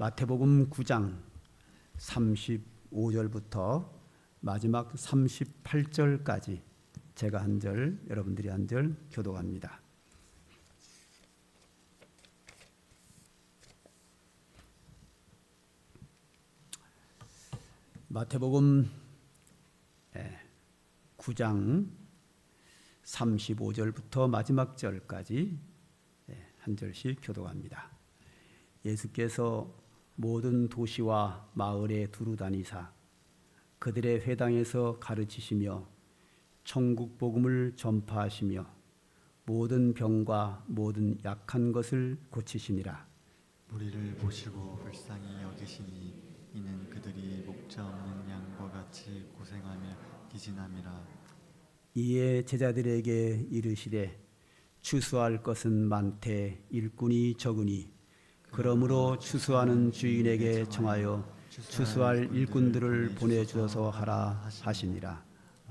마태복음 9장 35절부터 마지막 38절까지 제가 한 절, 여러분들이 한 절 교독합니다. 마태복음 9장 35절부터 마지막 절까지 한 절씩 교독합니다. 예수께서 모든 도시와 마을에 두루 다니사 그들의 회당에서 가르치시며 천국 복음을 전파하시며 모든 병과 모든 약한 것을 고치시니라. 무리를 보시고 불쌍히 여기시니 이는 그들이 목자 없는 양과 같이 고생하며 기진함이라. 이에 제자들에게 이르시되 추수할 것은 많되 일꾼이 적으니 그러므로 추수하는 주인에게 청하여 추수할 일꾼들을 보내주어서 하라 하시니라.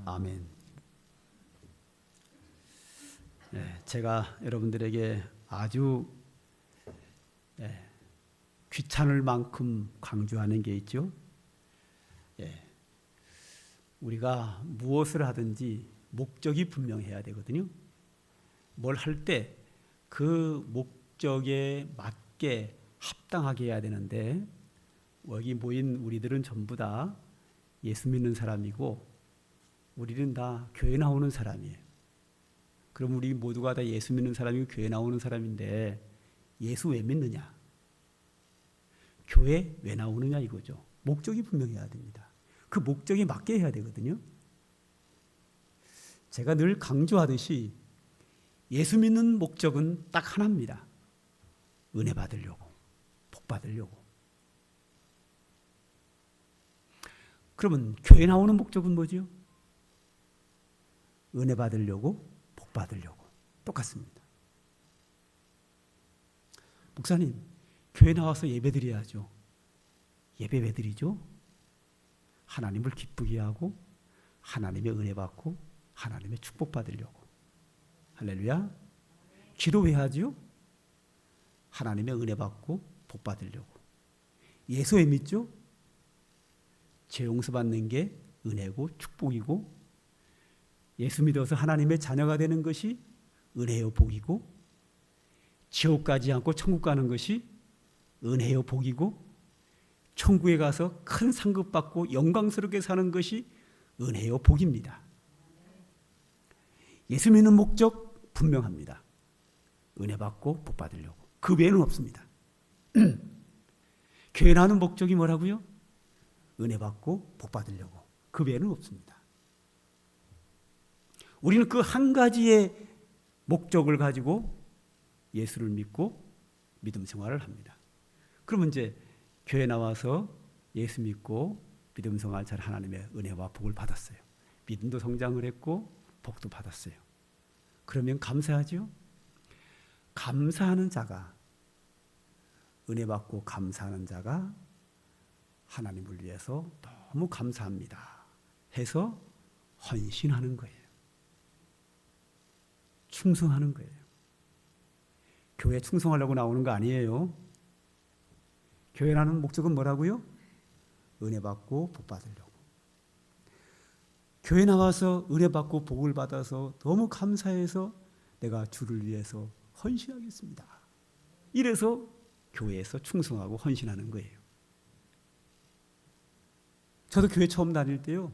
아멘. 제가 여러분들에게 아주 귀찮을 만큼 강조하는 게 있죠. 우리가 무엇을 하든지 목적이 분명해야 되거든요. 뭘 할 때 그 목적에 맞게 합당하게 해야 되는데 여기 모인 우리들은 전부 다 예수 믿는 사람이고 우리는 다 교회 나오는 사람이에요. 그럼 우리 모두가 다 예수 믿는 사람이고 교회 나오는 사람인데 예수 왜 믿느냐? 교회 왜 나오느냐 이거죠. 목적이 분명해야 됩니다. 그 목적에 맞게 해야 되거든요. 제가 늘 강조하듯이 예수 믿는 목적은 딱 하나입니다. 은혜 받으려고, 복 받으려고. 그러면 교회 나오는 목적은 뭐죠? 은혜 받으려고, 복 받으려고. 똑같습니다. 목사님, 교회 나와서 예배 드려야죠. 예배 왜 드리죠? 하나님을 기쁘게 하고 하나님의 은혜 받고 하나님의 축복 받으려고. 할렐루야. 기도 왜 하죠? 하나님의 은혜 받고 복 받으려고. 예수 왜 믿죠? 죄 용서 받는 게 은혜고 축복이고 예수 믿어서 하나님의 자녀가 되는 것이 은혜요 복이고 지옥 가지 않고 천국 가는 것이 은혜요 복이고 천국에 가서 큰 상급 받고 영광스럽게 사는 것이 은혜요 복입니다. 예수 믿는 목적 분명합니다. 은혜 받고 복 받으려고. 그 외에는 없습니다. 교회 나오는 목적이 뭐라고요? 은혜 받고 복 받으려고. 그 외에는 없습니다. 우리는 그 한 가지의 목적을 가지고 예수를 믿고 믿음 생활을 합니다. 그러면 이제 교회 나와서 예수 믿고 믿음 생활 잘 하나님의 은혜와 복을 받았어요. 믿음도 성장을 했고 복도 받았어요. 그러면 감사하죠? 감사하는 자가 은혜 받고 감사하는 자가 하나님을 위해서 너무 감사합니다 해서 헌신하는 거예요. 충성하는 거예요. 교회 충성하려고 나오는 거 아니에요. 교회라는 목적은 뭐라고요? 은혜 받고 복 받으려고. 교회 나와서 은혜 받고 복을 받아서 너무 감사해서 내가 주를 위해서 헌신하겠습니다. 이래서 교회에서 충성하고 헌신하는 거예요. 저도 교회 처음 다닐 때요.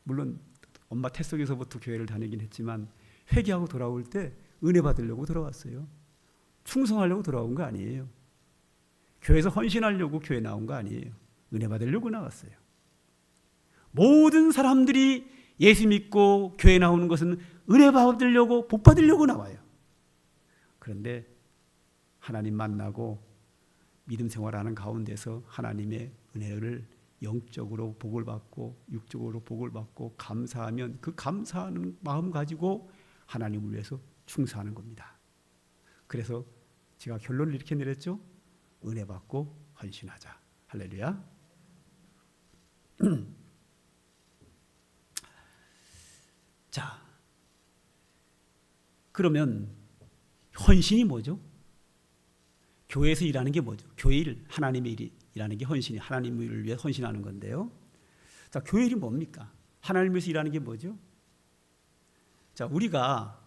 물론 엄마 태속에서부터 교회를 다니긴 했지만 회개하고 돌아올 때 은혜 받으려고 돌아왔어요. 충성하려고 돌아온 거 아니에요. 교회에서 헌신하려고 교회 나온 거 아니에요. 은혜 받으려고 나왔어요. 모든 사람들이 예수 믿고 교회 나오는 것은 은혜 받으려고 복 받으려고 나와요. 그런데 하나님 만나고 믿음 생활하는 가운데서 하나님의 은혜를 영적으로 복을 받고 육적으로 복을 받고 감사하면 그 감사하는 마음 가지고 하나님을 위해서 충성하는 겁니다. 그래서 제가 결론을 이렇게 내렸죠. 은혜 받고 헌신하자. 할렐루야. 자, 그러면 헌신이 뭐죠? 교회에서 일하는 게 뭐죠? 교회 일, 하나님의 일이라는 게 헌신이 하나님의 일을 위해 헌신하는 건데요. 자, 교회 일이 뭡니까? 하나님을 위해서 일하는 게 뭐죠? 자, 우리가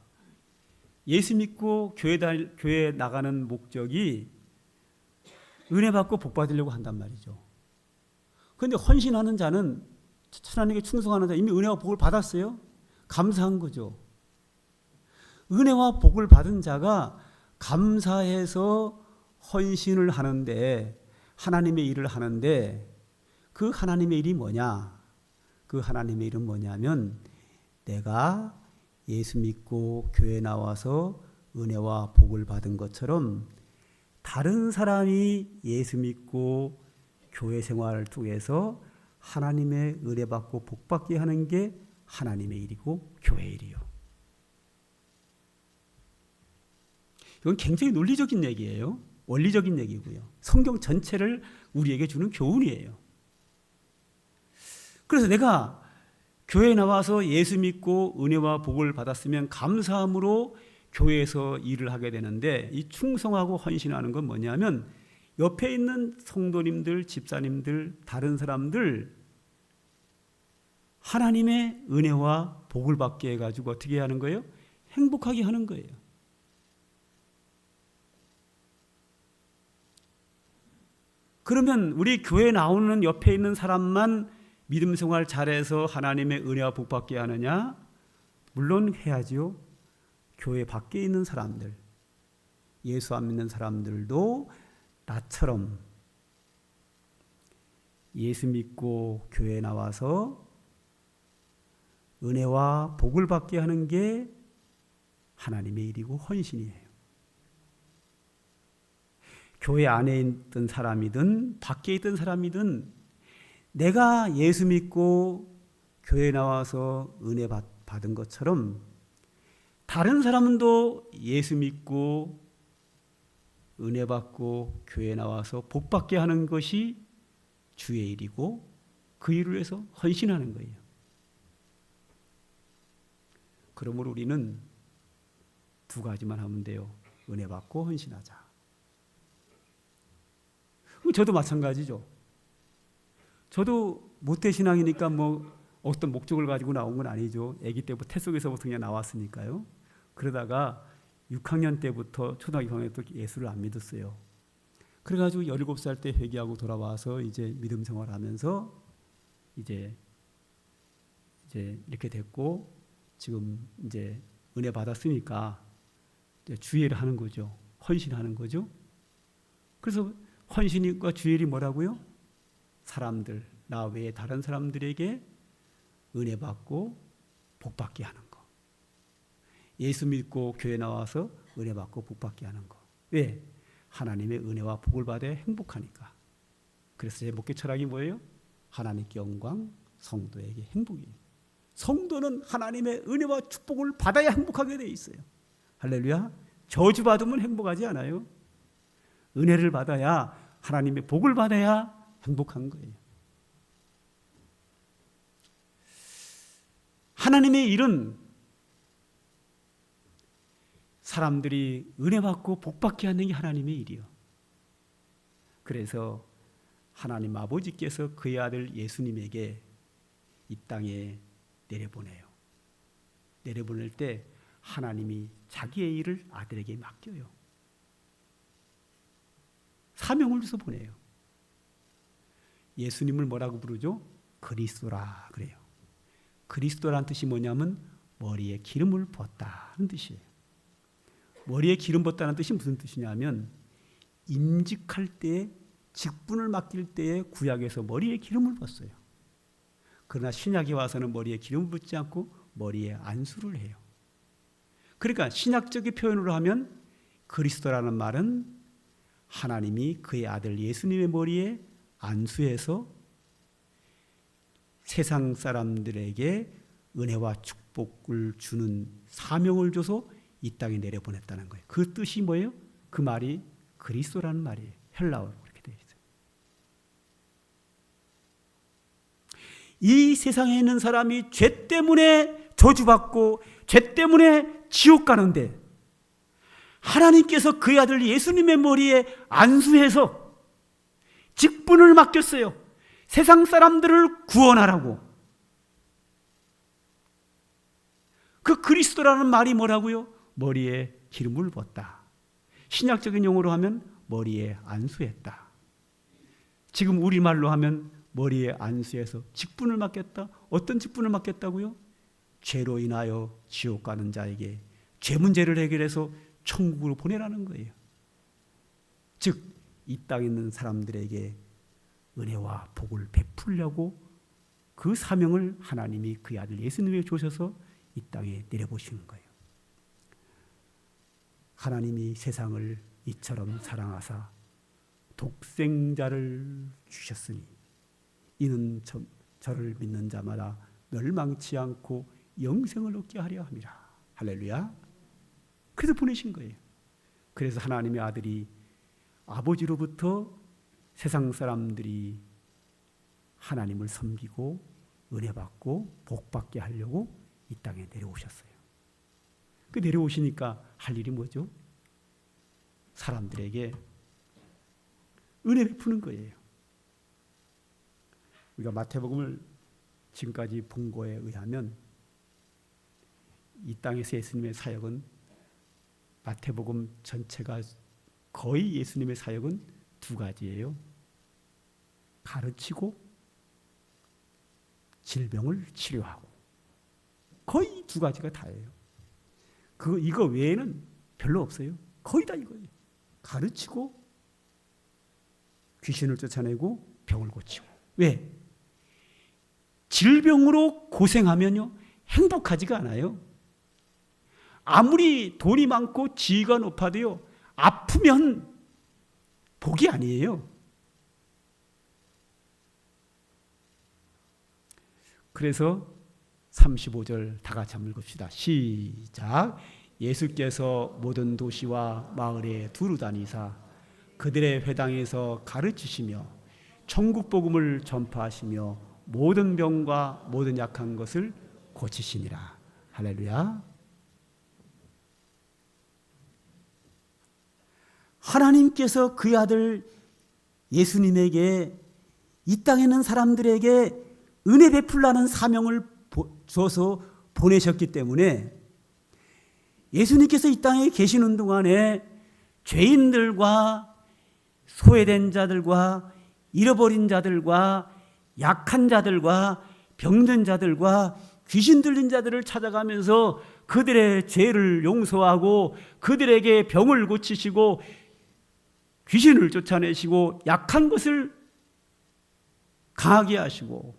예수 믿고 교회 나가는 목적이 은혜 받고 복 받으려고 한단 말이죠. 그런데 헌신하는 자는, 하나님께 충성하는 자, 이미 은혜와 복을 받았어요. 감사한 거죠. 은혜와 복을 받은 자가 감사해서 헌신을 하는데, 하나님의 일을 하는데, 그 하나님의 일이 뭐냐? 그 하나님의 일은 뭐냐면, 내가 예수 믿고 교회 나와서 은혜와 복을 받은 것처럼 다른 사람이 예수 믿고 교회 생활을 통해서 하나님의 은혜 받고 복 받게 하는 게 하나님의 일이고 교회 일이요. 이건 굉장히 논리적인 얘기예요. 원리적인 얘기고요. 성경 전체를 우리에게 주는 교훈이에요. 그래서 내가 교회에 나와서 예수 믿고 은혜와 복을 받았으면 감사함으로 교회에서 일을 하게 되는데, 이 충성하고 헌신하는 건 뭐냐면 옆에 있는 성도님들, 집사님들, 다른 사람들 하나님의 은혜와 복을 받게 해가지고 어떻게 하는 거예요? 행복하게 하는 거예요. 그러면 우리 교회에 나오는 옆에 있는 사람만 믿음 생활 잘해서 하나님의 은혜와 복 받게 하느냐? 물론 해야지요. 교회 밖에 있는 사람들, 예수 안 믿는 사람들도 나처럼 예수 믿고 교회에 나와서 은혜와 복을 받게 하는 게 하나님의 일이고 헌신이에요. 교회 안에 있던 사람이든 밖에 있던 사람이든 내가 예수 믿고 교회에 나와서 은혜 받은 것처럼 다른 사람도 예수 믿고 은혜 받고 교회에 나와서 복 받게 하는 것이 주의 일이고 그 일을 위해서 헌신하는 거예요. 그러므로 우리는 두 가지만 하면 돼요. 은혜 받고 헌신하자. 저도 마찬가지죠. 저도 모태신앙이니까 뭐 어떤 목적을 가지고 나온 건 아니죠. 아기 때부터 태 속에서부터 그냥 나왔으니까요. 그러다가 6학년 때부터 초등학교 6학년 때 예수를 안 믿었어요. 그래가지고 17살 때 회개하고 돌아와서 이제 믿음 생활하면서 이제 이렇게 됐고, 지금 이제 은혜 받았으니까 이제 주일을 하는 거죠. 헌신하는 거죠. 그래서 헌신과 주일이 뭐라고요? 사람들, 나 외에 다른 사람들에게 은혜 받고 복 받게 하는 거. 예수 믿고 교회 나와서 은혜 받고 복 받게 하는 거. 왜? 하나님의 은혜와 복을 받아야 행복하니까. 그래서 제 목회 철학이 뭐예요? 하나님께 영광, 성도에게 행복이에요. 성도는 하나님의 은혜와 축복을 받아야 행복하게 돼 있어요. 할렐루야. 저주받으면 행복하지 않아요. 은혜를 받아야, 하나님의 복을 받아야 행복한 거예요. 하나님의 일은 사람들이 은혜 받고 복 받게 하는 게 하나님의 일이요. 그래서 하나님 아버지께서 그의 아들 예수님에게 이 땅에 내려보내요. 내려보낼 때 하나님이 자기의 일을 아들에게 맡겨요. 사명을 줘서 보내요. 예수님을 뭐라고 부르죠? 그리스도라 그래요. 그리스도라는 뜻이 뭐냐면 머리에 기름을 부었다는 뜻이에요. 머리에 기름 부었다는 뜻이 무슨 뜻이냐면 임직할 때, 직분을 맡길 때에 구약에서 머리에 기름을 부었어요. 그러나 신약에 와서는 머리에 기름을 붓지 않고 머리에 안수를 해요. 그러니까 신약적인 표현으로 하면 그리스도라는 말은 하나님이 그의 아들 예수님의 머리에 안수해서 세상 사람들에게 은혜와 축복을 주는 사명을 줘서 이 땅에 내려보냈다는 거예요. 그 뜻이 뭐예요? 그 말이 그리스도라는 말이에요. 헬라어로 그렇게 되어 있어요. 이 세상에 있는 사람이 죄 때문에 저주받고 죄 때문에 지옥 가는데 하나님께서 그의 아들 예수님의 머리에 안수해서 직분을 맡겼어요. 세상 사람들을 구원하라고. 그 그리스도라는 말이 뭐라고요? 머리에 기름을 붓다. 신약적인 용어로 하면 머리에 안수했다. 지금 우리말로 하면 머리에 안수해서 직분을 맡겼다. 어떤 직분을 맡겼다고요? 죄로 인하여 지옥 가는 자에게 죄 문제를 해결해서 천국으로 보내라는 거예요. 즉, 이 땅에 있는 사람들에게 은혜와 복을 베풀려고 그 사명을 하나님이 그의 아들 예수님에게 주셔서 이 땅에 내려보신 거예요. 하나님이 세상을 이처럼 사랑하사 독생자를 주셨으니 이는 저를 믿는 자마다 멸망치 않고 영생을 얻게 하려 함이라. 할렐루야. 그래서 보내신 거예요. 그래서 하나님의 아들이 아버지로부터 세상 사람들이 하나님을 섬기고 은혜 받고 복 받게 하려고 이 땅에 내려오셨어요. 그 내려오시니까 할 일이 뭐죠? 사람들에게 은혜 베푸는 거예요. 우리가 마태복음을 지금까지 본 거에 의하면 이 땅에서 예수님의 사역은 마태복음 전체가 거의 예수님의 사역은 두 가지예요. 가르치고 질병을 치료하고 거의 두 가지가 다예요. 이거 외에는 별로 없어요. 거의 다 이거예요. 가르치고 귀신을 쫓아내고 병을 고치고. 왜? 질병으로 고생하면요 행복하지가 않아요. 아무리 돈이 많고 지위가 높아도요 아프면 복이 아니에요. 그래서 35절 다 같이 한번 읽읍시다. 시작. 예수께서 모든 도시와 마을에 두루 다니사 그들의 회당에서 가르치시며 천국 복음을 전파하시며 모든 병과 모든 약한 것을 고치시니라. 할렐루야. 하나님께서 그의 아들 예수님에게 이 땅에 있는 사람들에게 은혜 베풀라는 사명을 주어서 보내셨기 때문에 예수님께서 이 땅에 계시는 동안에 죄인들과 소외된 자들과 잃어버린 자들과 약한 자들과 병든 자들과 귀신 들린 자들을 찾아가면서 그들의 죄를 용서하고 그들에게 병을 고치시고 귀신을 쫓아내시고 약한 것을 강하게 하시고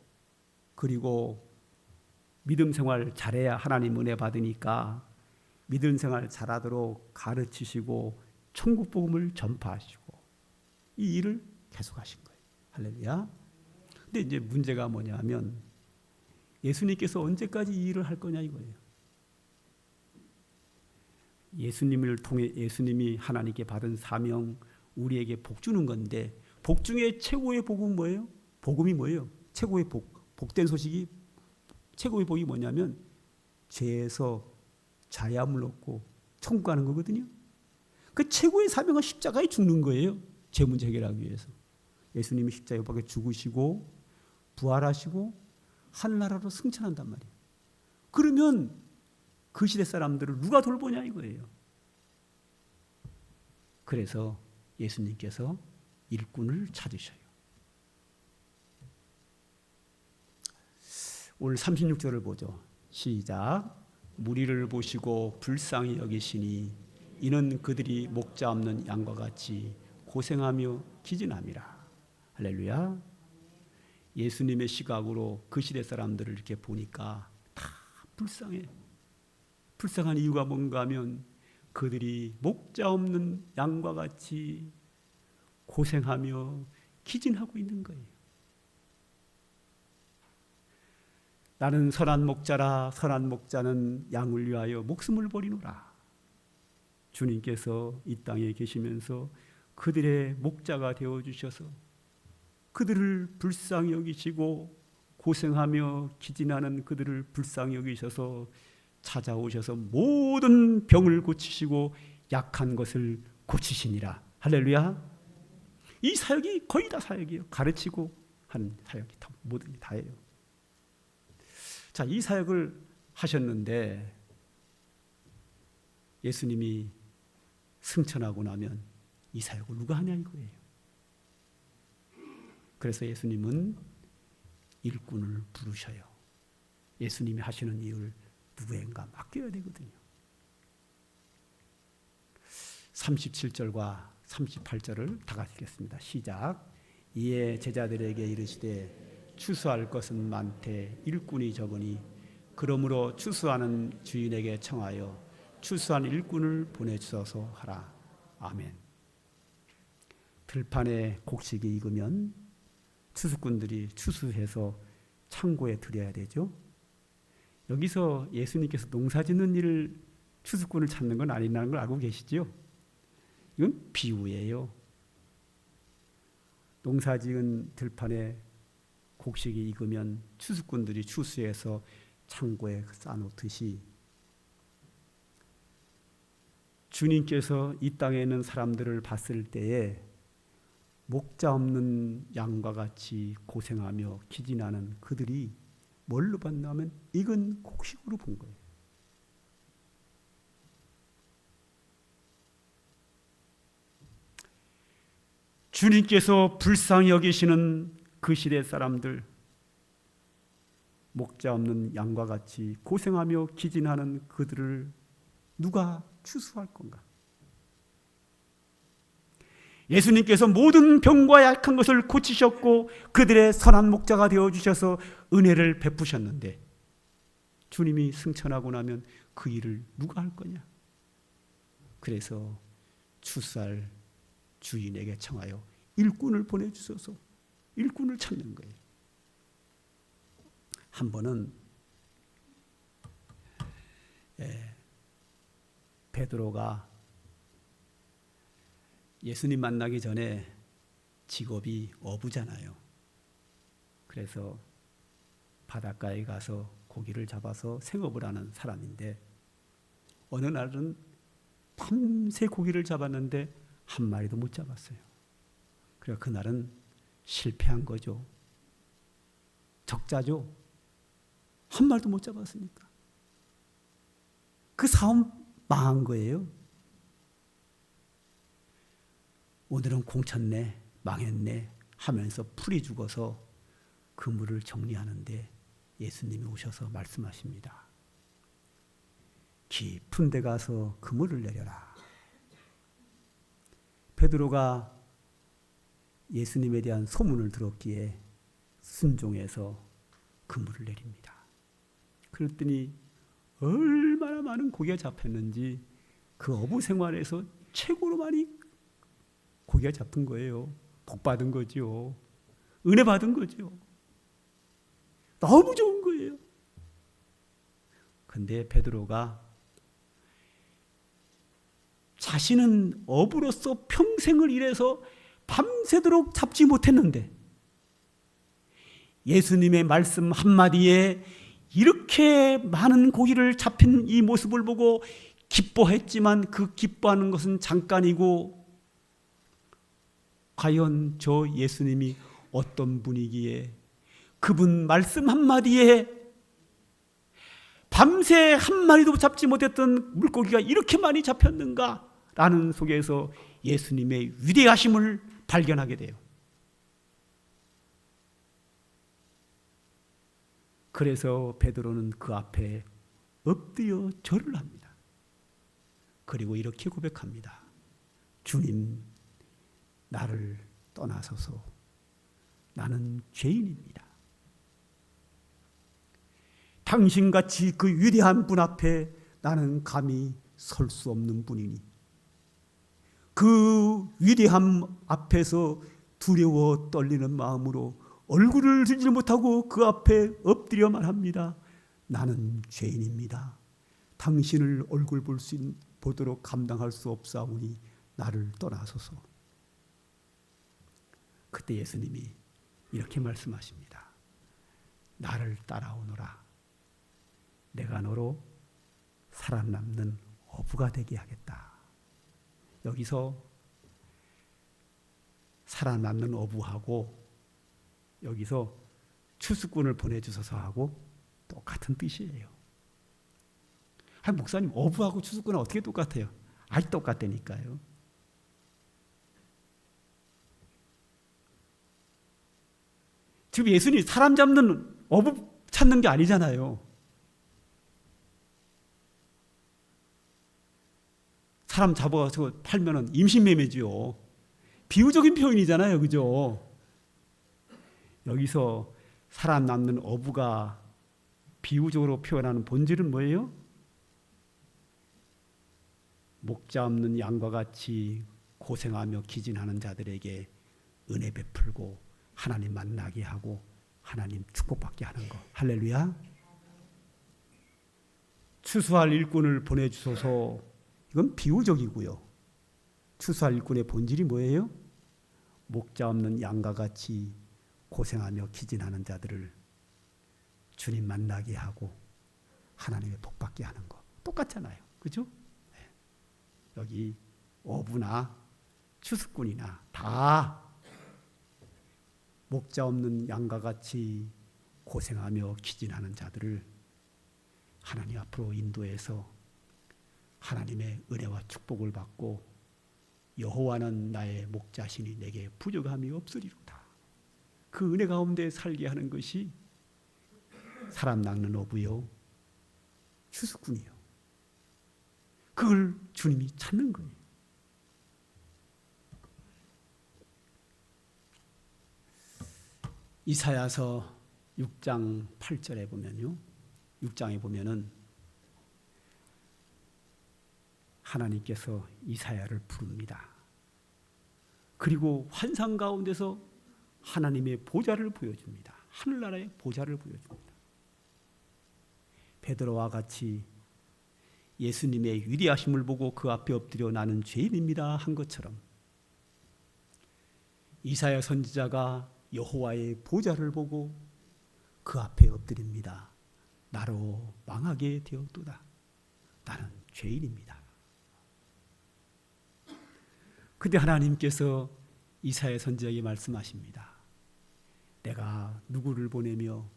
그리고 믿음 생활 잘해야 하나님 은혜 받으니까 믿음 생활 잘하도록 가르치시고 천국 복음을 전파하시고 이 일을 계속하신 거예요. 할렐루야. 근데 이제 문제가 뭐냐면 예수님께서 언제까지 이 일을 할 거냐 이거예요. 예수님을 통해 예수님이 하나님께 받은 사명 우리에게 복 주는 건데 복 중에 최고의 복은 뭐예요? 복음이 뭐예요? 최고의 복된 소식이 최고의 복이 뭐냐면 죄에서 자유함을 얻고 천국 가는 거거든요. 그 최고의 사명은 십자가에 죽는 거예요. 죄 문제 해결하기 위해서. 예수님이 십자가에 박혀 죽으시고 부활하시고 하늘나라로 승천한단 말이에요. 그러면 그 시대 사람들을 누가 돌보냐 이거예요. 그래서 예수님께서 일꾼을 찾으셔요. 오늘 36절을 보죠. 시작. 무리를 보시고 불쌍히 여기시니 이는 그들이 목자 없는 양과 같이 고생하며 기진함이라. 할렐루야. 예수님의 시각으로 그 시대 사람들을 이렇게 보니까 다 불쌍해. 불쌍한 이유가 뭔가 하면 그들이 목자 없는 양과 같이 고생하며 기진하고 있는 거예요. 나는 선한 목자라 선한 목자는 양을 위하여 목숨을 버리노라. 주님께서 이 땅에 계시면서 그들의 목자가 되어주셔서 그들을 불쌍히 여기시고 고생하며 기진하는 그들을 불쌍히 여기셔서 찾아오셔서 모든 병을 고치시고 약한 것을 고치시니라. 할렐루야. 이 사역이 거의 다 사역이에요. 가르치고 하는 사역이 다 모든 게 다예요. 자, 이 사역을 하셨는데 예수님이 승천하고 나면 이 사역을 누가 하냐 이거예요. 그래서 예수님은 일꾼을 부르셔요. 예수님이 하시는 일을 누구인가 맡겨야 되거든요. 37절과 38절을 다 같이 읽겠습니다. 시작. 이에 제자들에게 이르시되 추수할 것은 많되 일꾼이 적으니 그러므로 추수하는 주인에게 청하여 추수한 일꾼을 보내주소서 하라. 아멘. 들판에 곡식이 익으면 추수꾼들이 추수해서 창고에 들여야 되죠. 여기서 예수님께서 농사짓는 일을 추수꾼을 찾는 건 아니라는 걸 알고 계시죠? 이건 비유예요. 농사지은 들판에 곡식이 익으면 추수꾼들이 추수해서 창고에 쌓아놓듯이 주님께서 이 땅에 있는 사람들을 봤을 때에 목자 없는 양과 같이 고생하며 기진하는 그들이 뭘로 봤냐면 익은 곡식으로 본 거예요. 주님께서 불쌍히 여기시는 그 시대 사람들, 목자 없는 양과 같이 고생하며 기진하는 그들을 누가 추수할 건가? 예수님께서 모든 병과 약한 것을 고치셨고 그들의 선한 목자가 되어주셔서 은혜를 베푸셨는데 주님이 승천하고 나면 그 일을 누가 할 거냐? 그래서 추수할 주인에게 청하여 일꾼을 보내주소서. 일꾼을 찾는 거예요. 한 번은 베드로가 예수님 만나기 전에 직업이 어부잖아요. 그래서 바닷가에 가서 고기를 잡아서 생업을 하는 사람인데 어느 날은 밤새 고기를 잡았는데 한 마리도 못 잡았어요. 그래서 그날은 실패한 거죠. 적자죠. 한 마리도 못 잡았으니까. 그 사업 망한 거예요. 오늘은 공쳤네, 망했네 하면서 풀이 죽어서 그물을 정리하는데 예수님이 오셔서 말씀하십니다. 깊은 데 가서 그물을 내려라. 베드로가 예수님에 대한 소문을 들었기에 순종해서 그물을 내립니다. 그랬더니 얼마나 많은 고기가 잡혔는지 그 어부 생활에서 최고로 많이 고기가 잡힌 거예요. 복 받은 거죠. 은혜 받은 거죠. 너무 좋은 거예요. 근데 베드로가 자신은 어부로서 평생을 일해서 밤새도록 잡지 못했는데 예수님의 말씀 한마디에 이렇게 많은 고기를 잡힌 이 모습을 보고 기뻐했지만 그 기뻐하는 것은 잠깐이고 과연 저 예수님이 어떤 분이기에 그분 말씀 한마디에 밤새 한 마리도 잡지 못했던 물고기가 이렇게 많이 잡혔는가? 라는 속에서 예수님의 위대하심을 발견하게 돼요. 그래서 베드로는 그 앞에 엎드려 절을 합니다. 그리고 이렇게 고백합니다. 주님, 나를 떠나소서. 나는 죄인입니다. 당신같이 그 위대한 분 앞에 나는 감히 설 수 없는 분이니 그 위대함 앞에서 두려워 떨리는 마음으로 얼굴을 들지 못하고 그 앞에 엎드려만 합니다. 나는 죄인입니다. 당신을 얼굴 보도록 감당할 수 없사오니 나를 떠나소서. 그때 예수님이 이렇게 말씀하십니다. 나를 따라오너라. 내가 너로 살아남는 어부가 되게 하겠다. 여기서 살아남는 어부하고 여기서 추수꾼을 보내주소서 하고 똑같은 뜻이에요. 아니, 목사님, 어부하고 추수꾼은 어떻게 똑같아요? 아이, 똑같다니까요. 지금 예수님이 사람 잡는 어부 찾는 게 아니잖아요. 사람 잡아서 팔면은 임신매매지요. 비유적인 표현이잖아요, 그죠? 여기서 사람 낳는 어부가 비유적으로 표현하는 본질은 뭐예요? 목자 없는 양과 같이 고생하며 기진하는 자들에게 은혜 베풀고 하나님 만나게 하고 하나님 축복받게 하는 거. 할렐루야. 추수할 일꾼을 보내주소서. 이건 비유적이고요. 추수할 일꾼의 본질이 뭐예요? 목자 없는 양과 같이 고생하며 기진하는 자들을 주님 만나게 하고 하나님의 복받게 하는 거. 똑같잖아요. 그죠? 네. 여기 어부나 추수꾼이나 다 목자 없는 양과 같이 고생하며 기진하는 자들을 하나님 앞으로 인도해서 하나님의 은혜와 축복을 받고 여호와는 나의 목자시니 내게 부족함이 없으리로다. 그 은혜 가운데 살게 하는 것이 사람 낚는 어부요, 추수꾼이요. 그걸 주님이 찾는 거예요. 이사야서 6장 8절에 보면요. 6장에 보면은 하나님께서 이사야를 부릅니다. 그리고 환상 가운데서 하나님의 보좌를 보여줍니다. 하늘나라의 보좌를 보여줍니다. 베드로와 같이 예수님의 위대하심을 보고 그 앞에 엎드려 나는 죄인입니다 한 것처럼 이사야 선지자가 여호와의 보좌를 보고 그 앞에 엎드립니다. 나로 망하게 되었도다. 나는 죄인입니다. 그때 하나님께서 이사야 선지자에게 말씀하십니다. 내가 누구를 보내며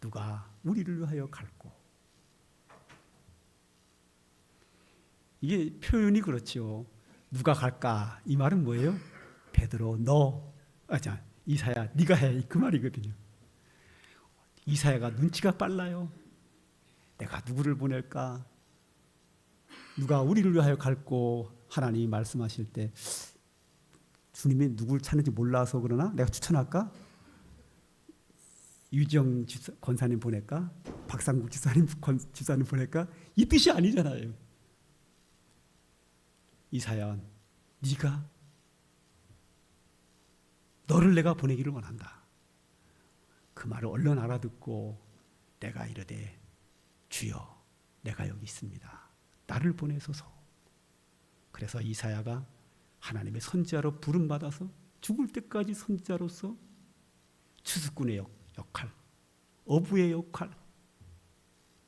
누가 우리를 위하여 갈고. 이게 표현이 그렇죠. 누가 갈까? 이 말은 뭐예요? 베드로 이사야 네가 해. 그 말이거든요. 이사야가 눈치가 빨라요. 내가 누구를 보낼까? 누가 우리를 위하여 갈고. 하나님이 말씀하실 때 주님이 누굴 찾는지 몰라서 그러나 내가 추천할까? 유지영 권사님 보낼까? 박상국 집사님 보낼까? 이 뜻이 아니잖아요. 이사야, 네가 너를 내가 보내기를 원한다. 그 말을 얼른 알아듣고 내가 이르되 주여 내가 여기 있습니다. 나를 보내소서. 그래서 이사야가 하나님의 선지자로 부름받아서 죽을 때까지 선지자로서 추수꾼의 역할, 어부의 역할,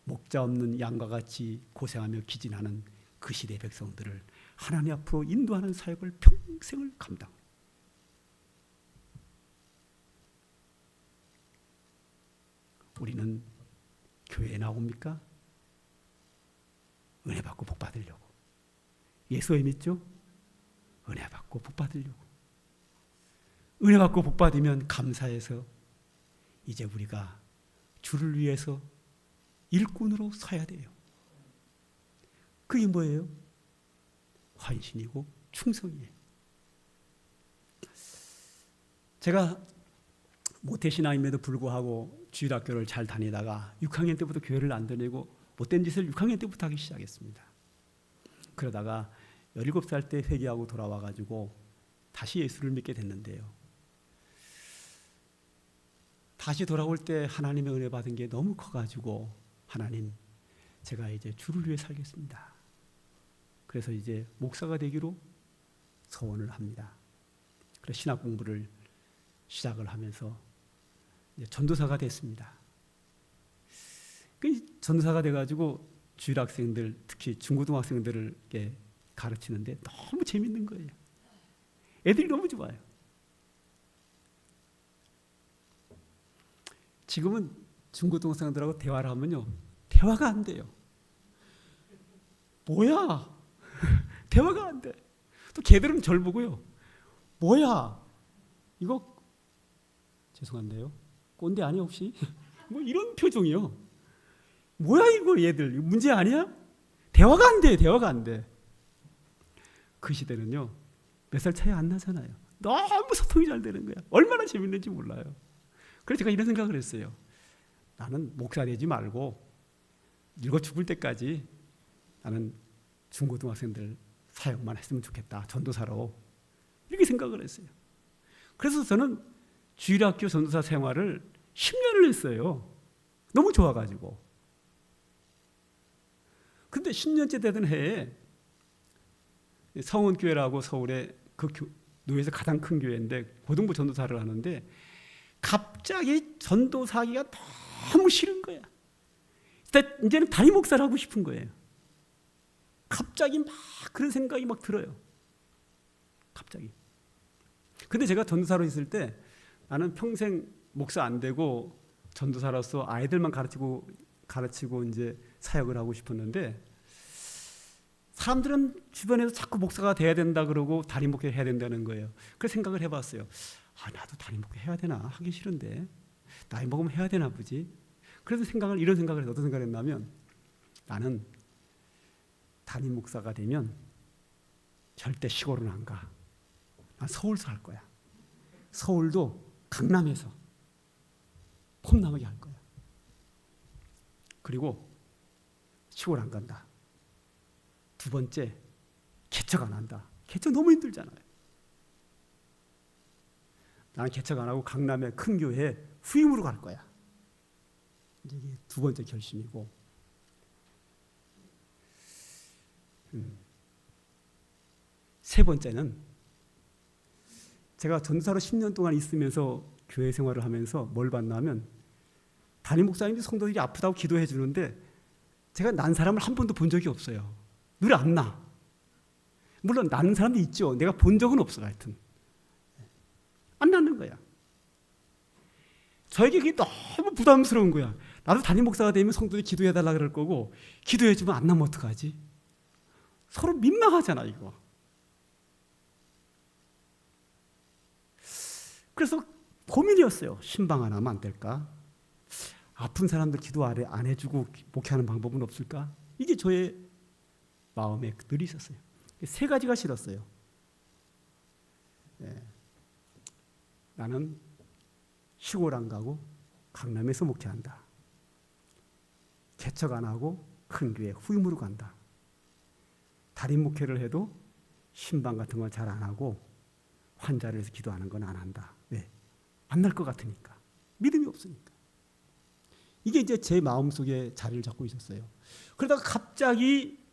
목자 없는 양과 같이 고생하며 기진하는 그 시대 백성들을 하나님 앞으로 인도하는 사역을 평생을 감당. 우리는 교회에 나옵니까? 은혜 받고 복 받으려고. 예수에 믿죠? 은혜 받고 복 받으려고. 은혜 받고 복 받으면 감사해서 이제 우리가 주를 위해서 일꾼으로 서야 돼요. 그게 뭐예요? 헌신이고 충성이에요. 제가 모태신앙임에도 불구하고 주일학교를 잘 다니다가 6학년 때부터 교회를 안 다니고 못된 짓을 6학년 때부터 하기 시작했습니다. 그러다가 17살 때 회개하고 돌아와가지고 다시 예수를 믿게 됐는데요. 다시 돌아올 때 하나님의 은혜 받은 게 너무 커가지고 하나님, 제가 이제 주를 위해 살겠습니다. 그래서 이제 목사가 되기로 서원을 합니다. 그래서 신학 공부를 시작을 하면서 이제 전도사가 됐습니다. 그 전도사가 돼가지고 주일학생들, 특히 중고등학생들을 가르치는데 너무 재밌는 거예요. 애들이 너무 좋아요. 지금은 중고등학생들하고 대화를 하면요, 대화가 안 돼요. 뭐야? 대화가 안 돼. 또 걔들은 절 보고요, 뭐야? 이거 죄송한데요, 꼰대 아니야 혹시? 뭐 이런 표정이요. 뭐야 이거, 얘들 문제 아니야? 대화가 안 돼. 대화가 안 돼. 그 시대는요, 몇 살 차이 안 나잖아요. 너무 소통이 잘 되는 거야. 얼마나 재밌는지 몰라요. 그래서 제가 이런 생각을 했어요. 나는 목사 되지 말고 늙어 죽을 때까지 나는 중고등학생들 사역만 했으면 좋겠다, 전도사로. 이렇게 생각을 했어요. 그래서 저는 주일학교 전도사 생활을 10년을 했어요. 너무 좋아가지고. 근데 10년째 되던 해에 성원교회라고 서울에 그 노예에서 가장 큰 교회인데 고등부 전도사를 하는데 갑자기 전도사하기가 너무 싫은 거야. 이제는 담임 목사를 하고 싶은 거예요. 갑자기 막 그런 생각이 막 들어요. 갑자기. 근데 제가 전도사로 있을 때 나는 평생 목사 안 되고 전도사로서 아이들만 가르치고 이제 사역을 하고 싶었는데, 사람들은 주변에서 자꾸 목사가 돼야 된다 그러고 담임 목회 해야 된다는 거예요. 그래서 생각을 해봤어요. 나도 담임 목회 해야 되나? 하기 싫은데 나이 먹으면 해야 되나 보지. 그래서 이런 생각을 해서 어떤 생각을 했냐면, 나는 담임 목사가 되면 절대 시골은 안 가. 난 서울서 할 거야. 서울도 강남에서 폼나무게 할 거야. 그리고 시골 안 간다. 두 번째, 개척 안 한다. 개척 너무 힘들잖아요. 나는 개척 안 하고 강남의 큰 교회에 후임으로 갈 거야. 이게 두 번째 결심이고, 세 번째는 제가 전도사로 10년 동안 있으면서 교회 생활을 하면서 뭘 봤냐면, 담임 목사님이 성도들이 아프다고 기도해 주는데 제가 난 사람을 한 번도 본 적이 없어요. 늘 안 나. 물론 나는 사람도 있죠. 내가 본 적은 없어. 하여튼 안 나는 거야. 저에게 그게 너무 부담스러운 거야. 나도 담임 목사가 되면 성도들이 기도해 달라 그럴 거고, 기도해 주면 안 나면 어떡하지? 서로 민망하잖아 이거. 그래서 고민이었어요. 신방 안 하면 안 될까? 아픈 사람들 기도 안 해주고 목회하는 방법은 없을까? 이게 저의 마음에 늘 있었어요. 세 가지가 싫었어요. 나는 시골 안 가고 강남에서 목회한다. 개척 안 하고 큰 교회 후임으로 간다. 담임 목회를 해도 신방 같은 걸 잘 안 하고 환자를 위해서 기도하는 건 안 한다. 왜? 안 날 것 같으니까. 믿음이 없으니까. 이게 이제 제 마음속에 자리를 잡고 있었어요. 그러다가 갑자기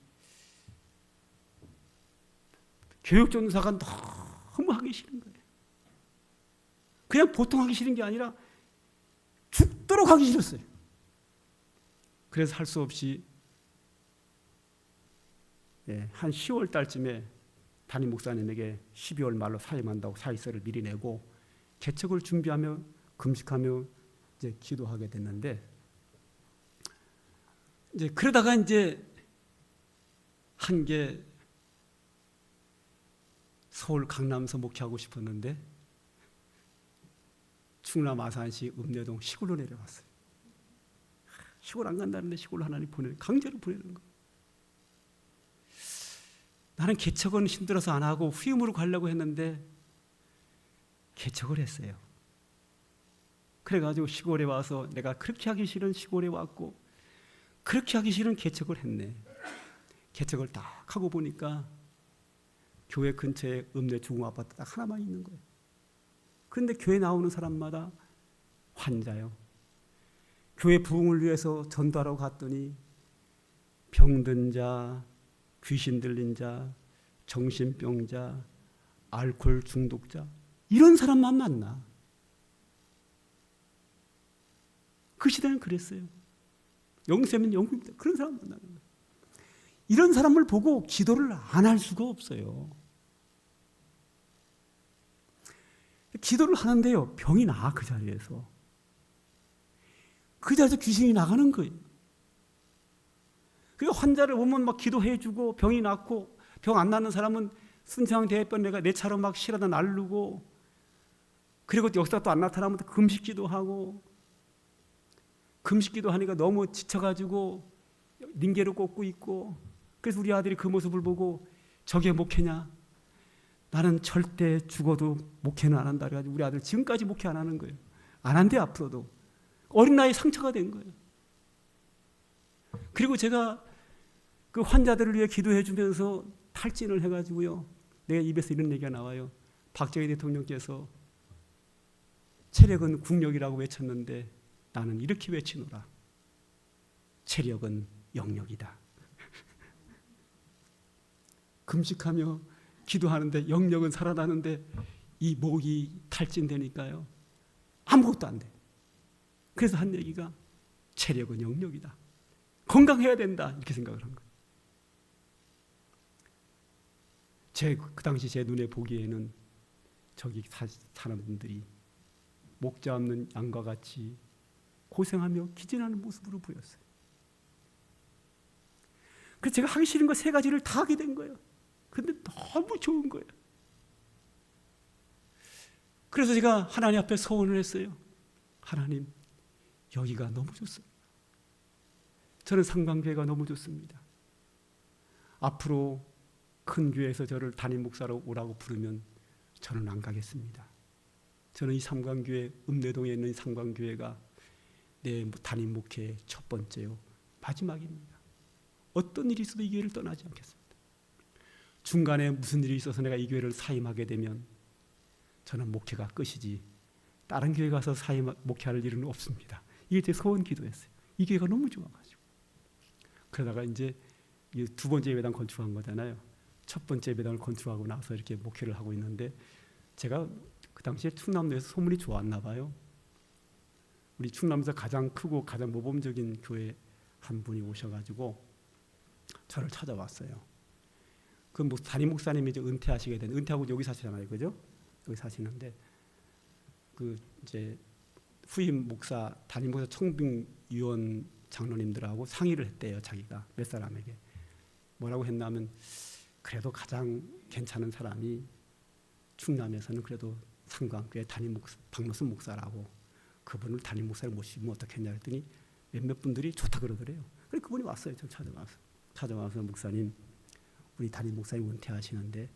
교육전도사가 너무 하기 싫은 거예요. 그냥 보통 하기 싫은 게 아니라 죽도록 하기 싫었어요. 그래서 할 수 없이 한 10월 달쯤에 담임 목사님에게 12월 말로 사임한다고 사의서를 미리 내고 개척을 준비하며 금식하며 이제 기도하게 됐는데, 이제 그러다가 이제 한 게 서울 강남서 목회하고 싶었는데 충남 아산시 읍내동 시골로 내려갔어요. 시골 안 간다는데 시골로 하나님 강제로 보내는 거. 나는 개척은 힘들어서 안 하고 후임으로 가려고 했는데 개척을 했어요. 그래가지고 시골에 와서 내가 그렇게 하기 싫은 시골에 왔고 그렇게 하기 싫은 개척을 했네. 개척을 딱 하고 보니까 교회 근처에 읍내 중흥아파트 딱 하나만 있는 거예요. 그런데 교회 나오는 사람마다 환자요. 교회 부흥을 위해서 전도하러 갔더니 병든 자, 귀신 들린 자, 정신병자, 알코올 중독자, 이런 사람만 만나. 그 시대는 그랬어요. 영세면 영국입니다. 그런 사람 만나는 거예요. 이런 사람을 보고 기도를 안 할 수가 없어요. 기도를 하는데요, 병이 나. 그 자리에서 귀신이 나가는 거예요. 그 환자를 보면 막 기도해주고 병이 낫고, 병 안 낫는 사람은 순창 대변 내 차로 막 실어다 날르고, 그리고 역사 또 안 나타나면 금식기도 하고, 금식기도 하니까 너무 지쳐가지고 링게를 꽂고 있고, 그래서 우리 아들이 그 모습을 보고 저게 목회냐? 나는 절대 죽어도 목회는 안 한다. 그래가지고 우리 아들 지금까지 목회 안 하는 거예요. 안 한대. 앞으로도. 어린 나이에 상처가 된 거예요. 그리고 제가 그 환자들을 위해 기도해 주면서 탈진을 해가지고요, 내가 입에서 이런 얘기가 나와요. 박정희 대통령께서 체력은 국력이라고 외쳤는데 나는 이렇게 외치노라. 체력은 영력이다. 금식하며 기도하는데 영력은 살아나는데 이 목이 탈진되니까요, 아무것도 안 돼. 그래서 한 얘기가 체력은 영력이다. 건강해야 된다. 이렇게 생각을 한 거예요. 그 당시 제 눈에 보기에는 저기 사는 분들이 목자 없는 양과 같이 고생하며 기진하는 모습으로 보였어요. 그래서 제가 하기 싫은 거 3가지를 다 하게 된 거예요. 근데 너무 좋은 거예요. 그래서 제가 하나님 앞에 소원을 했어요. 하나님, 여기가 너무 좋습니다. 저는 상강교회가 너무 좋습니다. 앞으로 큰 교회에서 저를 담임 목사로 오라고 부르면 저는 안 가겠습니다. 저는 이 상강교회, 읍내동에 있는 상강교회가 내 담임 목회의 첫 번째요, 마지막입니다. 어떤 일이 있어도 이 교회를 떠나지 않겠습니다. 중간에 무슨 일이 있어서 내가 이 교회를 사임하게 되면 저는 목회가 끝이지 다른 교회 가서 목회할 일은 없습니다. 이게 제 소원 기도였어요. 이 교회가 너무 좋아가지고. 그러다가 이제 2번째 예배당 건축한 거잖아요. 첫 번째 예배당을 건축하고 나서 이렇게 목회를 하고 있는데, 제가 그 당시에 충남도에서 소문이 좋았나 봐요. 우리 충남에서 가장 크고 가장 모범적인 교회 한 분이 오셔가지고 저를 찾아왔어요. 그 담임 목사님이 이제 은퇴하시게 된, 은퇴하고 여기 사시잖아요, 그죠? 여기 사시는데 그 이제 후임 목사, 담임 목사 청빙 위원 장로님들하고 상의를 했대요. 자기가 몇 사람에게 뭐라고 했냐면, 그래도 가장 괜찮은 사람이 충남에서는 그래도 상강교회 담임 목사 박노선 목사라고, 그분을 담임 목사를 모시면 어떻겠냐 했더니 몇몇 분들이 좋다 그러더래요. 그래서 그분이 왔어요. 저 찾아와서 목사님, 우리 담임 목사님 은퇴하시는데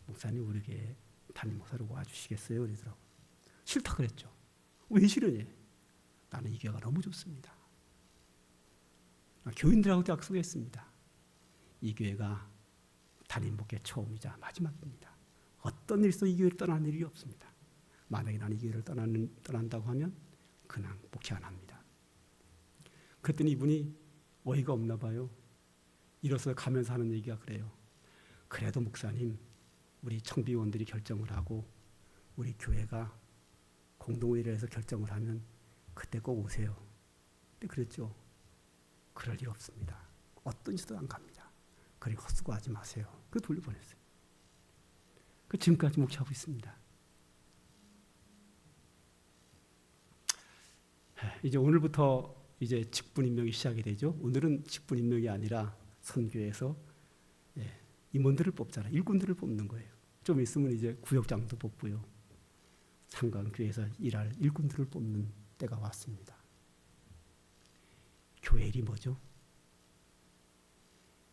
목사님 우리 교회 담임 목사로 와주시겠어요? 그러더라고요. 싫다 그랬죠. 왜 싫으니? 나는 이 교회가 너무 좋습니다. 교인들하고도 약속했습니다. 이 교회가 담임 목회 처음이자 마지막입니다. 어떤 일도 이 교회를 떠나는 일이 없습니다. 만약에 나는 이 교회를 떠난다고 하면 그냥 목회 안 합니다. 그랬더니 이분이 어이가 없나 봐요. 일어서 가면서 하는 얘기가 그래요. 그래도 목사님, 우리 청비원들이 결정을 하고 우리 교회가 공동회의를 해서 결정을 하면 그때 꼭 오세요. 근데 그랬죠. 그럴 일 없습니다. 어떤 짓도 안 갑니다. 그리고 헛수고하지 마세요. 그 돌려보냈어요. 그 지금까지 목회하고 있습니다. 이제 오늘부터 이제 직분 임명이 시작이 되죠. 오늘은 직분 임명이 아니라 선교에서 임원들을 뽑잖아요. 일꾼들을 뽑는 거예요. 좀 있으면 이제 구역장도 뽑고요. 상강교회에서 일할 일꾼들을 뽑는 때가 왔습니다. 교회 일이 뭐죠?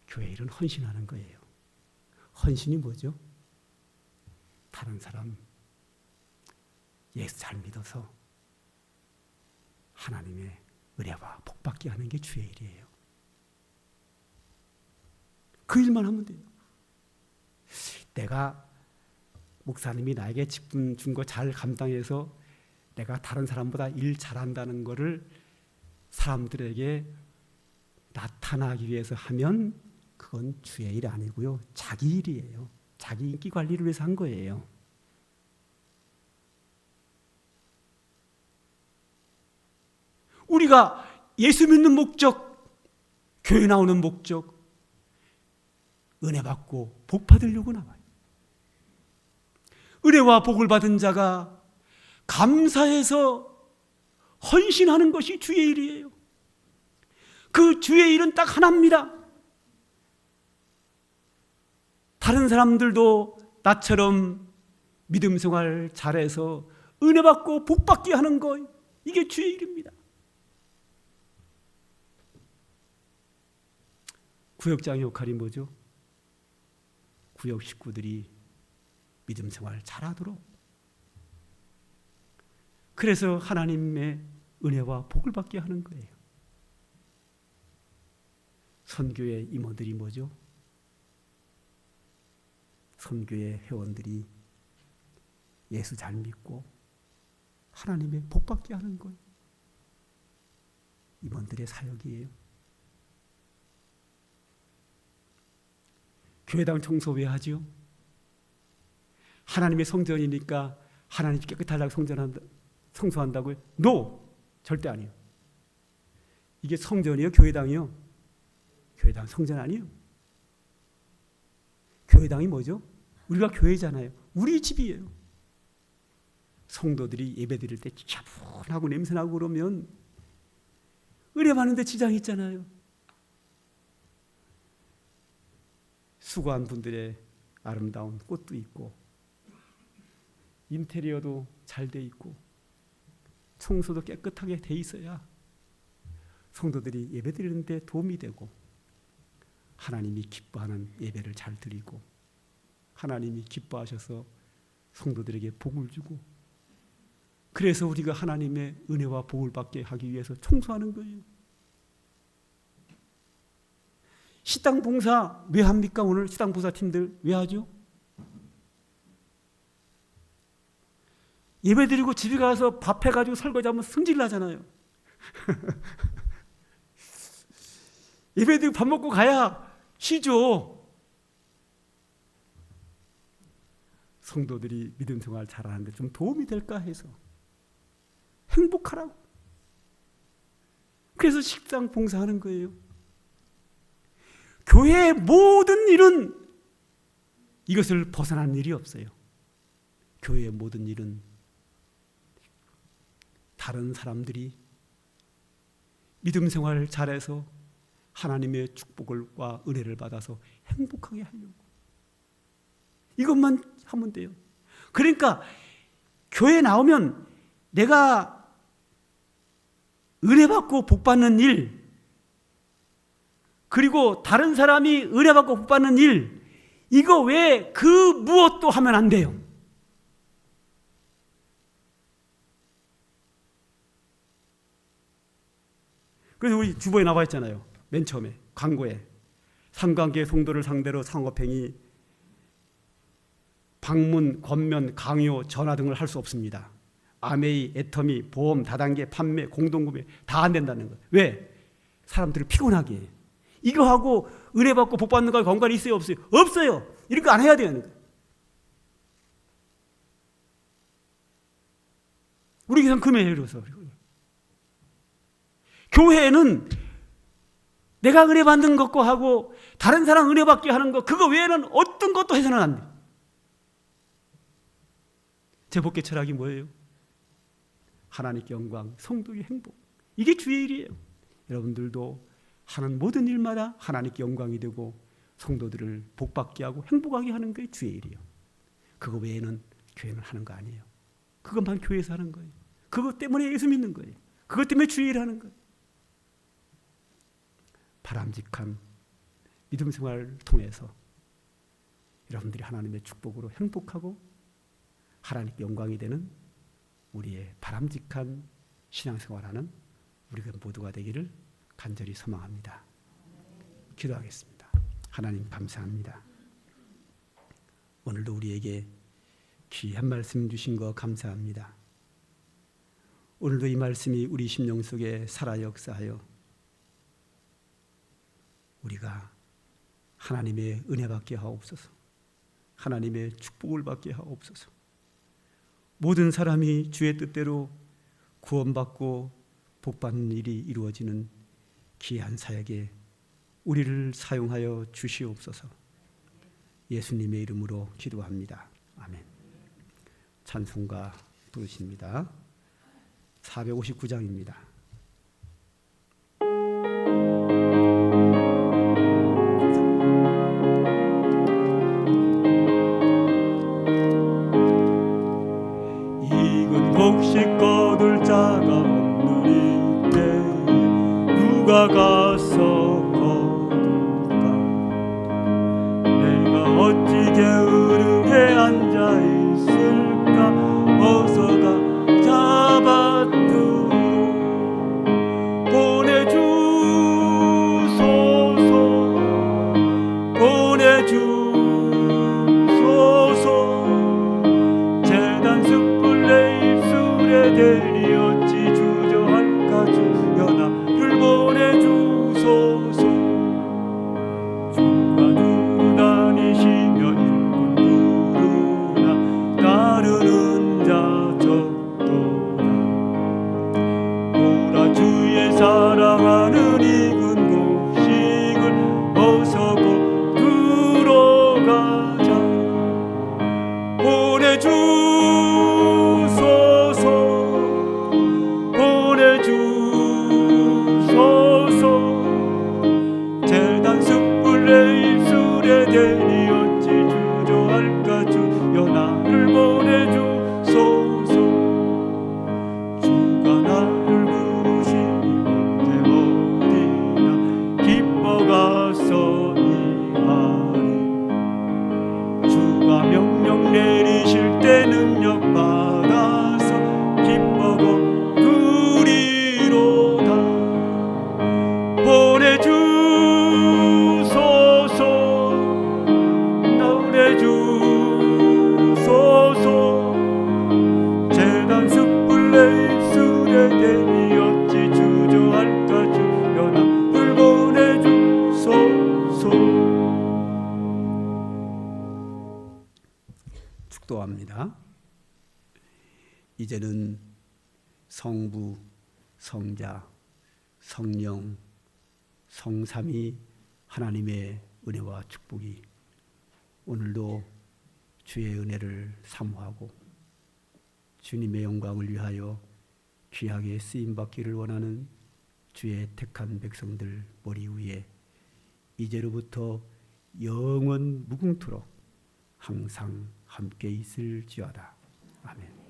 교회 일은 헌신하는 거예요. 헌신이 뭐죠? 다른 사람 예수 잘 믿어서 하나님의 은혜와 복받게 하는 게 주의 일이에요. 그 일만 하면 돼요. 내가 목사님이 나에게 직분 준 거 잘 감당해서 내가 다른 사람보다 일 잘한다는 거를 사람들에게 나타나기 위해서 하면 그건 주의 일이 아니고요. 자기 일이에요. 자기 인기 관리를 위해서 한 거예요. 우리가 예수 믿는 목적, 교회 나오는 목적, 은혜 받고 복 받으려고 나와요. 은혜와 복을 받은 자가 감사해서 헌신하는 것이 주의 일이에요. 그 주의 일은 딱 하나입니다. 다른 사람들도 나처럼 믿음 생활 잘해서 은혜 받고 복 받게 하는 것, 이게 주의 일입니다. 구역장의 역할이 뭐죠? 구역 식구들이 믿음 생활 잘하도록, 그래서 하나님의 은혜와 복을 받게 하는 거예요. 선교의 임원들이 뭐죠? 선교의 회원들이 예수 잘 믿고 하나님의 복 받게 하는 거예요. 임원들의 사역이에요. 교회당 청소 왜 하지요? 하나님의 성전이니까 하나님 깨끗하다고 청소한다고요? No! 절대 아니에요. 이게 성전이요? 교회당이요? 교회당 성전 아니에요. 교회당이 뭐죠? 우리가 교회잖아요. 우리 집이에요. 성도들이 예배 드릴 때 차분하고 냄새나고 그러면 은혜 받는데 지장이 있잖아요. 수고한 분들의 아름다운 꽃도 있고 인테리어도 잘 돼 있고 청소도 깨끗하게 돼 있어야 성도들이 예배 드리는데 도움이 되고 하나님이 기뻐하는 예배를 잘 드리고 하나님이 기뻐하셔서 성도들에게 복을 주고, 그래서 우리가 하나님의 은혜와 복을 받게 하기 위해서 청소하는 거예요. 식당 봉사 왜 합니까? 오늘 식당 봉사 팀들 왜 하죠? 예배 드리고 집에 가서 밥 해가지고 설거지하면 승질 나잖아요. 예배 드리고 밥 먹고 가야 쉬죠. 성도들이 믿음 생활 잘하는데 좀 도움이 될까 해서 행복하라고. 그래서 식당 봉사하는 거예요. 교회의 모든 일은 이것을 벗어난 일이 없어요. 교회의 모든 일은 다른 사람들이 믿음 생활을 잘해서 하나님의 축복과 은혜를 받아서 행복하게 하려고, 이것만 하면 돼요. 그러니까 교회에 나오면 내가 은혜 받고 복 받는 일, 그리고 다른 사람이 은혜 받고 복 받는 일, 이거 외에 그 무엇도 하면 안 돼요. 그래서 우리 주보에 나와 있잖아요. 맨 처음에 광고에 상관계 성도를 상대로 상업행위, 방문, 권면, 강요, 전화 등을 할 수 없습니다. 아메이, 애터미, 보험, 다단계, 판매, 공동구매 다 안 된다는 거예요. 왜? 사람들을 피곤하게 해요. 이거 하고 은혜 받고 복 받는 거에 관관이 있어요? 없어요? 없어요. 이런 거 안 해야 되는 거예요. 우리 교회는 금요일이라서. 교회는 내가 은혜 받는 것과 하고 다른 사람 은혜 받게 하는 것, 그거 외에는 어떤 것도 해서는 안 돼. 제 복개 철학이 뭐예요? 하나님께 영광, 성도의 행복. 이게 주의 일이에요. 여러분들도 하는 모든 일마다 하나님께 영광이 되고 성도들을 복받게 하고 행복하게 하는 게 주의 일이에요. 그거 외에는 교회는 하는 거 아니에요. 그것만 교회에서 하는 거예요. 그것 때문에 예수 믿는 거예요. 그것 때문에 주의 일을 하는 거예요. 바람직한 믿음 생활을 통해서 여러분들이 하나님의 축복으로 행복하고 하나님께 영광이 되는 우리의 바람직한 신앙생활하는 우리가 모두가 되기를 간절히 소망합니다. 기도하겠습니다. 하나님 감사합니다. 오늘도 우리에게 귀한 말씀 주신 거 감사합니다. 오늘도 이 말씀이 우리 심령 속에 살아 역사하여 우리가 하나님의 은혜 받게 하옵소서, 하나님의 축복을 받게 하옵소서. 모든 사람이 주의 뜻대로 구원받고 복받는 일이 이루어지는 귀한 사역에 우리를 사용하여 주시옵소서. 예수님의 이름으로 기도합니다. 아멘. 찬송가 부르십니다. 459장입니다. 익은 곡식 거둘 자가 없는 이때 누가 가서 거둘까? 내가 어찌 게으르게 앉아 있을까? 어서가 잡아들어 보내주소서 보내주소서. 재단 숯불 내 입술에 대니 어찌 주저할까? 주여 나를 보내주소서. 주가 두루 다니시며 일꾼 부르나 따르는 자 적도다. 보라 주의 사랑하는 익은 곡식을 어서 곧 들어가자. 보내주소서 보내주소서. 재단 숯불 내 입술에 대니 어찌 주저할까? 주여 나를 보내주소서. 주가 나를 부르시니 언제 어디나 기뻐가서 이하리. 주가 명령 내리실 때 능력 받아서 기뻐 거두리로다. 보내주소서 보내주소서. 재단 숯불 내 입술에 대니 어찌 주저할까? 주여 나를 보내주소서. 축도합니다. 이제는 성부, 성자, 성령, 성삼위 하나님의 은혜와 축복이 오늘도 주의 은혜를 사모하고 주님의 영광을 위하여 귀하게 쓰임받기를 원하는 주의 택한 백성들 머리 위에 이제로부터 영원 무궁토록 항상 함께 있을지어다. 아멘.